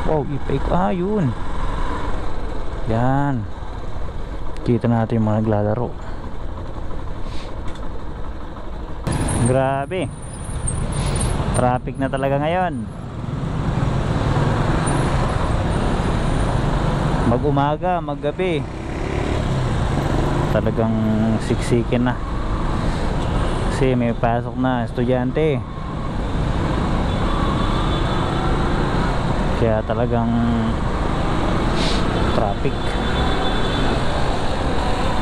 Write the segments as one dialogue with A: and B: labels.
A: Wow, i-fake. Ah, yun. Yan. Kita natin yung mga naglalaro. Grabe. Traffic na talaga ngayon. Mag-umaga, mag-gabi. Talagang siksikin na. Kasi may pasok na estudyante. Kaya talagang traffic.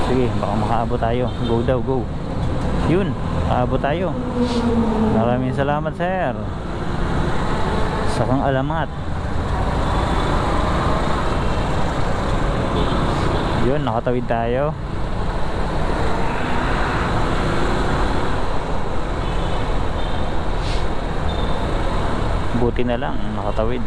A: Sige, baka makaabot tayo. Go daw, go. Yun, makaabot tayo. Maraming salamat, sir. Sa kang alamat. Yun, nakatawid tayo. Buti na lang nakatawid.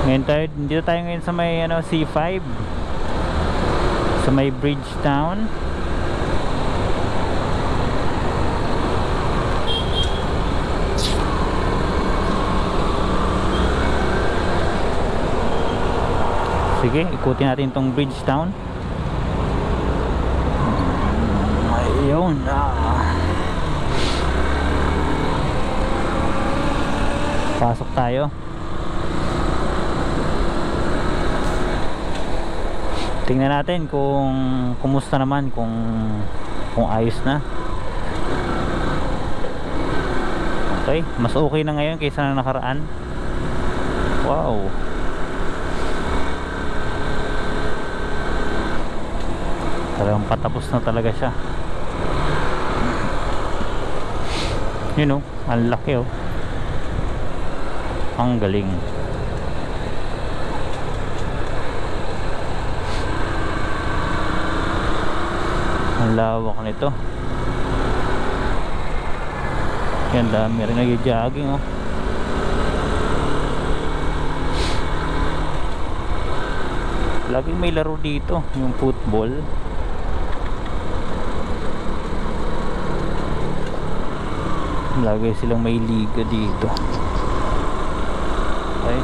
A: Ngayon tayo, dito tayo ngayon sa may C5, sa may Bridgetown. Sige, ikutin natin tong Bridgetown. Ayun. Pasok tayo. Tingnan natin kung kumusta naman, kung ayos na. Okay, mas okay na ngayon kaysa na nakaraan. Wow. Talagang patapos na talaga siya. You know, ang laki oh. Ang galing. Ang lawak nito. Yan, dami rin nag-jogging oh. Laging may laro dito, yung football. Lagi silang may liga dito. Okay.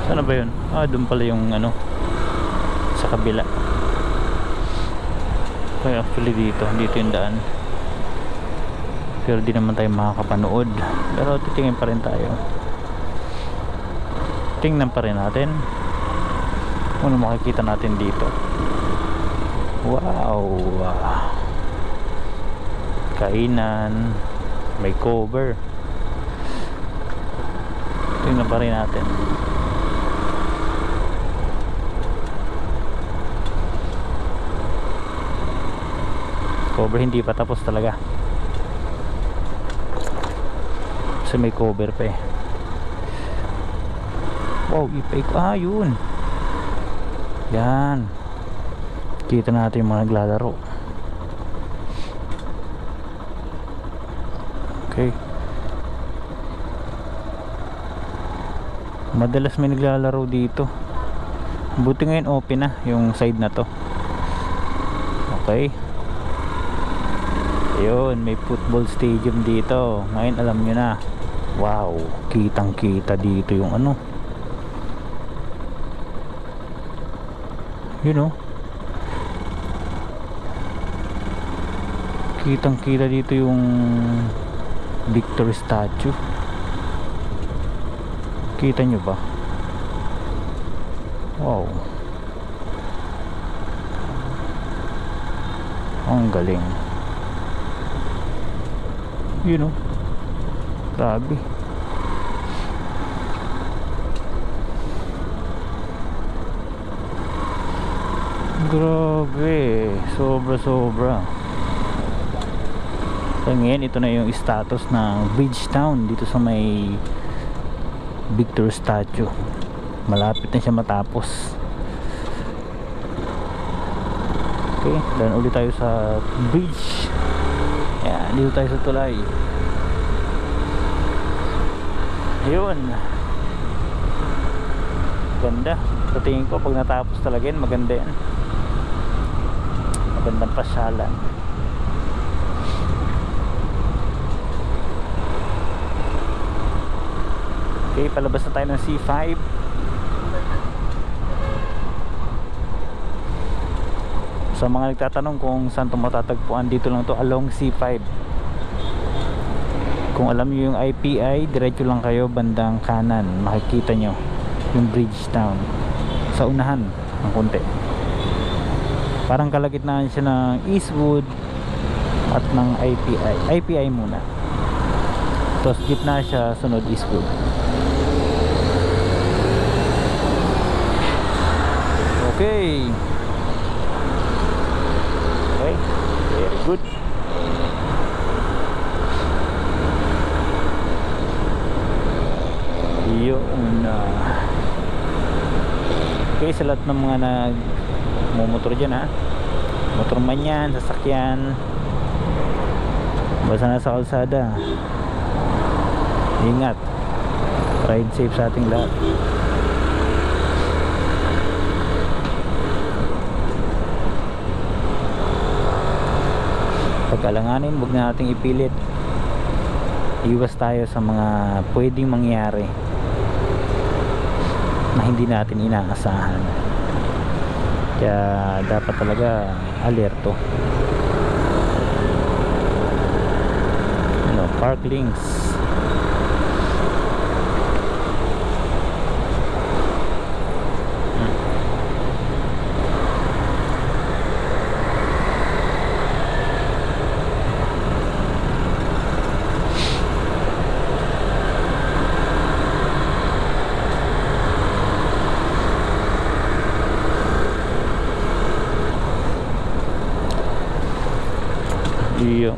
A: Saan ba yun? Ah, doon pala yung sa kabila. Okay, actually dito yung daan. Pero di naman tayo makakapanood. Pero titingin pa rin tayo. Tingnan pa rin natin ano makikita natin dito. Wow. Kainan. May cover. Tingnan pa rin natin. Cover, hindi pa tapos talaga. Kasi may cover pa eh. Wow, i-fake. Ah, yun. Yan. Kita natin yung mga naglalaro. Okay. Madalas may naglalaro dito. Buti ngayon open na yung side na to. Okay. Ayun, may football stadium dito. Ngayon alam nyo na. Wow, kitang kita dito yung you know, kitang kita dito yung Victory Statue. Kita nyo ba? Wow, ang galing. You know, grabe. Grabe, sobra. So ngayon ito na yung status ng Bridgetown dito sa may Victor Statue. Malapit na siya matapos. Okay, dan ulit tayo sa bridge. Yan, dito tayo sa tulay. Ayun. Ganda. Sa tingin ko pag natapos talaga yan, maganda yan. Magandang pasyalan. Okay, palabas na tayo ng C5. Sa mga nagtatanong kung saan ito matatagpuan, dito lang to along C5. Kung alam nyo yung IPI, diretso lang kayo bandang kanan, makikita nyo yung Bridgetown sa unahan ng konti. Parang kalagitnaan siya ng Eastwood at ng IPI muna, tapos jeep na siya, sunod Eastwood. Okay. Okay, very good. Yun. Okay, sa lahat ng mga nagmumotor dyan, ha, motorman yan, sasakyan, basta nasa kalsada, ingat, ride safe sa ating lahat. Pag-alanganin, huwag na nating ipilit. Iwas tayo sa mga pwedeng mangyari na hindi natin inaasahan. Kaya dapat talaga alerto. Park links. Iyo.